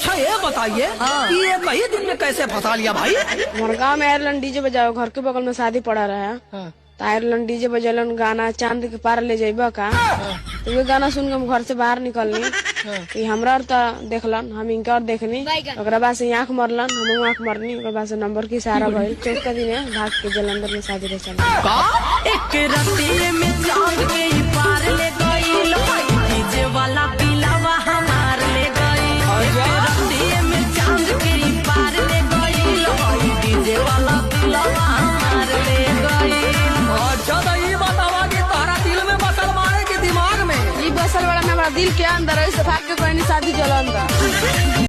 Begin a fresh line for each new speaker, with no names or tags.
अच्छा ये बताइए कि ये कई दिन में कैसे फंसा लिया भाई?
हमारे गाँव में आयरलैंड डीजे बजाओ, घर के बगल में शादी पड़ा रहा है तो आयरलैंड डीजे बजेलन गाना चांद के पार ले जाइबा का। तो ये गाना सुन के हम घर से बाहर निकलनी कि हमरा तो देखलन, हम इनका और देखनी, ओकरा बाद से आँख मरलन, हम आँख मरनी, ओकरा बाद से नंबर की सहारा भइल। 14 दिन भाग के जलंधर में शादी रह चल।
एक रतिये में चांद के पार ले गइल, डीजे वाला पिलावा हमार ले गइल। एक रतिये में चांद के पार ले गइल, डीजे वाला पिलावा हमार ले गइल। अच्छा तो ये बतावा कि तारा दिल में बसल मारे के दिमाग में?
ये बसल वाला हमारा दिल के अंदर है, से भाग के कोई नहीं शादी जलंधर।